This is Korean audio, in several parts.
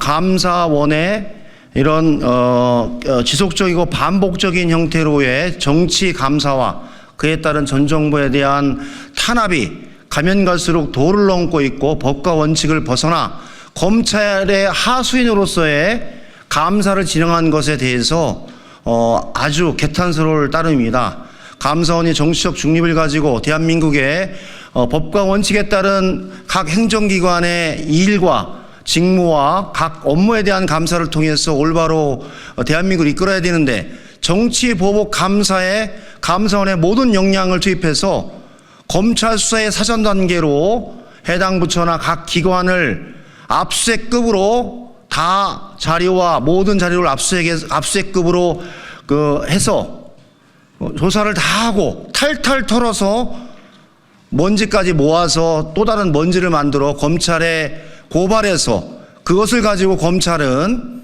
감사원의 이런 지속적이고 반복적인 형태로의 정치 감사와 그에 따른 전 정부에 대한 탄압이 가면 갈수록 도를 넘고 있고 법과 원칙을 벗어나 검찰의 하수인으로서의 감사를 진행한 것에 대해서 아주 개탄스러울 따름입니다. 감사원이 정치적 중립을 가지고 대한민국의 법과 원칙에 따른 각 행정기관의 일과 직무와 각 업무에 대한 감사를 통해서 올바로 대한민국을 이끌어야 되는데 정치 보복 감사에 감사원의 모든 역량을 투입해서 검찰 수사의 사전 단계로 해당 부처나 각 기관을 압수수색급으로 다 자료와 모든 자료를 압수수색급으로 해서 조사를 다 하고 탈탈 털어서 먼지까지 모아서 또 다른 먼지를 만들어 검찰에 고발해서 그것을 가지고 검찰은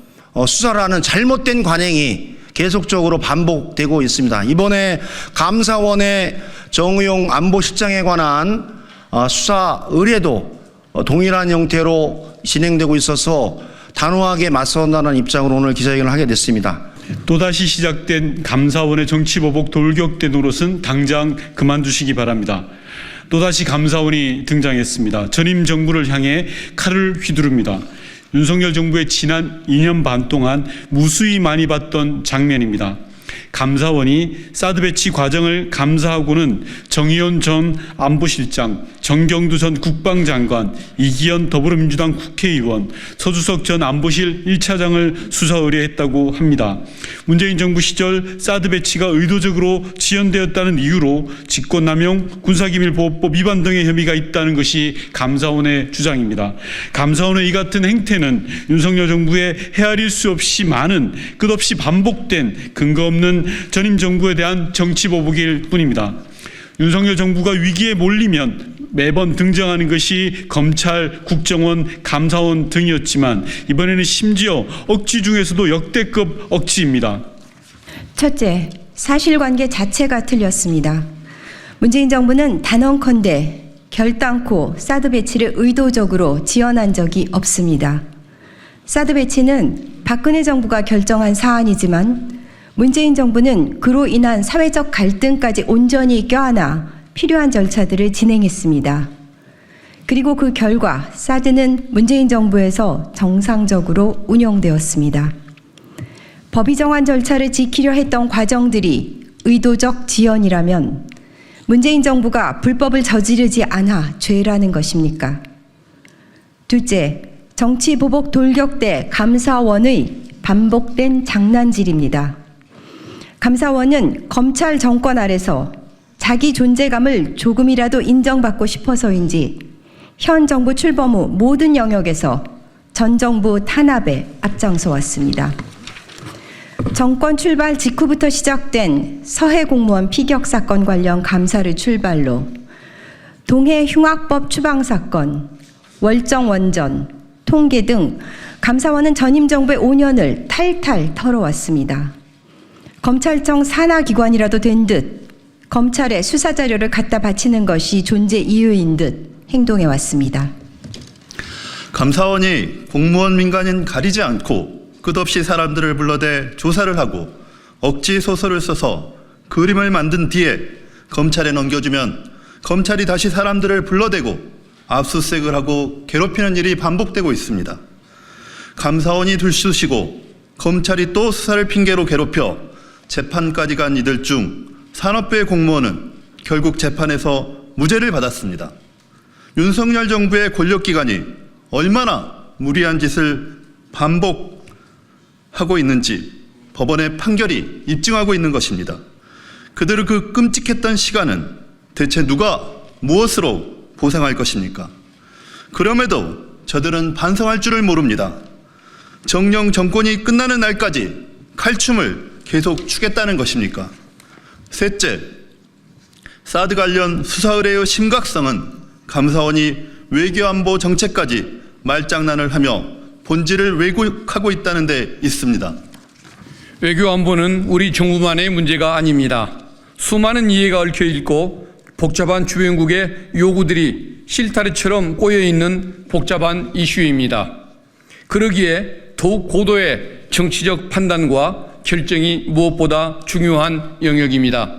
수사를 하는 잘못된 관행이 계속적으로 반복되고 있습니다. 이번에 감사원의 정의용 안보실장에 관한 수사 의뢰도 동일한 형태로 진행되고 있어서 단호하게 맞선다는 입장으로 오늘 기자회견을 하게 됐습니다. 또다시 시작된 감사원의 정치보복 돌격대 노릇은 당장 그만두시기 바랍니다. 또다시 감사원이 등장했습니다. 전임 정부를 향해 칼을 휘두릅니다. 윤석열 정부의 지난 2년 반 동안 무수히 많이 봤던 장면입니다. 감사원이 사드 배치 과정을 감사하고는 정의원 전 안보실장, 정경두 전 국방장관, 이기현 더불어민주당 국회의원, 서주석 전 안보실 1차장을 수사 의뢰했다고 합니다. 문재인 정부 시절 사드 배치가 의도적으로 지연되었다는 이유로 직권남용, 군사기밀보호법 위반 등의 혐의가 있다는 것이 감사원의 주장입니다. 감사원의 이 같은 행태는 윤석열 정부의 헤아릴 수 없이 많은 끝없이 반복된 근거 없는 전임 정부에 대한 정치보복일 뿐입니다. 윤석열 정부가 위기에 몰리면 매번 등장하는 것이 검찰, 국정원, 감사원 등이었지만 이번에는 심지어 억지 중에서도 역대급 억지입니다. 첫째, 사실관계 자체가 틀렸습니다. 문재인 정부는 단언컨대 결단코 사드 배치를 의도적으로 지연한 적이 없습니다. 사드 배치는 박근혜 정부가 결정한 사안이지만 문재인 정부는 그로 인한 사회적 갈등까지 온전히 껴안아 필요한 절차들을 진행했습니다. 그리고 그 결과 사드는 문재인 정부에서 정상적으로 운영되었습니다. 법이 정한 절차를 지키려 했던 과정들이 의도적 지연이라면 문재인 정부가 불법을 저지르지 않아 죄라는 것입니까? 둘째, 정치보복 돌격대 감사원의 반복된 장난질입니다. 감사원은 검찰 정권 아래서 자기 존재감을 조금이라도 인정받고 싶어서인지 현 정부 출범 후 모든 영역에서 전 정부 탄압에 앞장서 왔습니다. 정권 출발 직후부터 시작된 서해 공무원 피격 사건 관련 감사를 출발로 동해 흉악법 추방 사건, 월정 원전, 통계 등 감사원은 전임 정부의 5년을 탈탈 털어왔습니다. 검찰청 산하기관이라도 된 듯 검찰에 수사 자료를 갖다 바치는 것이 존재 이유인 듯 행동해왔습니다. 감사원이 공무원 민간인 가리지 않고 끝없이 사람들을 불러대 조사를 하고 억지 소설을 써서 그림을 만든 뒤에 검찰에 넘겨주면 검찰이 다시 사람들을 불러대고 압수수색을 하고 괴롭히는 일이 반복되고 있습니다. 감사원이 들쑤시고 검찰이 또 수사를 핑계로 괴롭혀 재판까지 간 이들 중 산업부의 공무원은 결국 재판에서 무죄를 받았습니다. 윤석열 정부의 권력기관이 얼마나 무리한 짓을 반복하고 있는지 법원의 판결이 입증하고 있는 것입니다. 그들의 그 끔찍했던 시간은 대체 누가 무엇으로 보상할 것입니까? 그럼에도 저들은 반성할 줄을 모릅니다. 정령 정권이 끝나는 날까지 칼춤을 계속 추겠다는 것입니까? 셋째, 사드 관련 수사 의뢰의 심각성은 감사원이 외교안보 정책까지 말장난을 하며 본질을 왜곡하고 있다는 데 있습니다. 외교안보는 우리 정부만의 문제가 아닙니다. 수많은 이해가 얽혀있고 복잡한 주변국의 요구들이 실타래처럼 꼬여있는 복잡한 이슈입니다. 그러기에 더욱 고도의 정치적 판단과 결정이 무엇보다 중요한 영역입니다.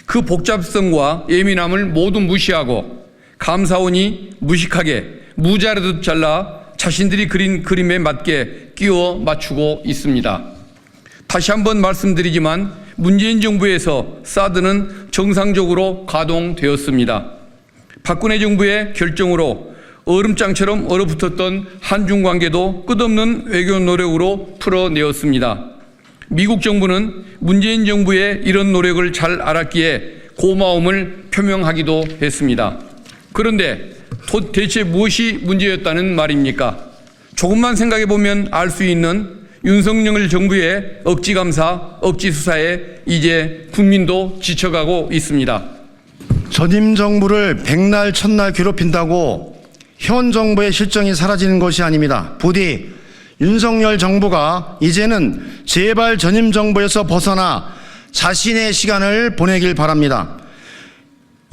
그 복잡성과 예민함을 모두 무시하고 감사원이 무식하게 무자르듯 잘라 자신들이 그린 그림에 맞게 끼워 맞추고 있습니다. 다시 한번 말씀드리지만 문재인 정부에서 사드는 정상적으로 가동되었습니다. 박근혜 정부의 결정으로 얼음장처럼 얼어붙었던 한중 관계도 끝없는 외교 노력으로 풀어내었습니다. 미국 정부는 문재인 정부의 이런 노력을 잘 알았기에 고마움을 표명하기도 했습니다. 그런데 대체 무엇이 문제였다는 말입니까? 조금만 생각해 보면 알 수 있는 윤석열 정부의 억지 감사, 억지 수사에 이제 국민도 지쳐가고 있습니다. 전임 정부를 백날 첫날 괴롭힌다고 현 정부의 실정이 사라지는 것이 아닙니다. 부디 윤석열 정부가 이제는 제발 전임 정부에서 벗어나 자신의 시간을 보내길 바랍니다.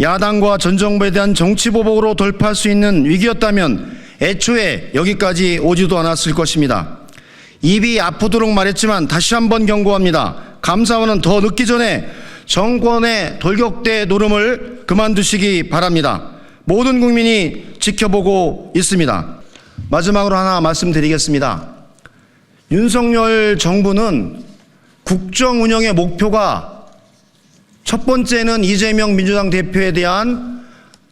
야당과 전 정부에 대한 정치보복으로 돌파할 수 있는 위기였다면 애초에 여기까지 오지도 않았을 것입니다. 입이 아프도록 말했지만 다시 한번 경고합니다. 감사원은 더 늦기 전에 정권의 돌격대 노름을 그만두시기 바랍니다. 모든 국민이 지켜보고 있습니다. 마지막으로 하나 말씀드리겠습니다. 윤석열 정부는 국정 운영의 목표가 첫 번째는 이재명 민주당 대표에 대한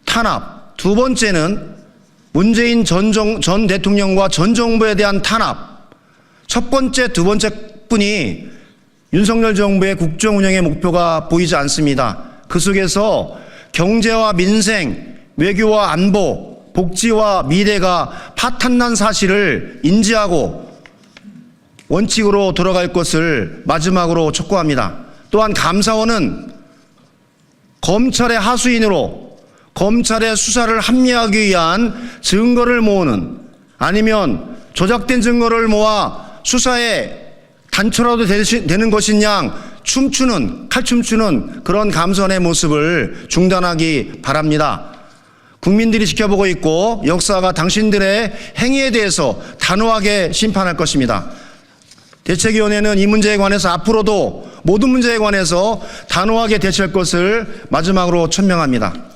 탄압, 두 번째는 문재인 전 대통령과 전 정부에 대한 탄압, 첫 번째, 두 번째 뿐이 윤석열 정부의 국정 운영의 목표가 보이지 않습니다. 그 속에서 경제와 민생, 외교와 안보, 복지와 미래가 파탄난 사실을 인지하고 원칙으로 돌아갈 것을 마지막으로 촉구합니다. 또한 감사원은 검찰의 하수인으로 검찰의 수사를 합리화하기 위한 증거를 모으는, 아니면 조작된 증거를 모아 수사에 단초라도 되는 것인 양 칼춤추는 그런 감사원의 모습을 중단하기 바랍니다. 국민들이 지켜보고 있고 역사가 당신들의 행위에 대해서 단호하게 심판할 것입니다. 대책위원회는 이 문제에 관해서 앞으로도 모든 문제에 관해서 단호하게 대처할 것을 마지막으로 천명합니다.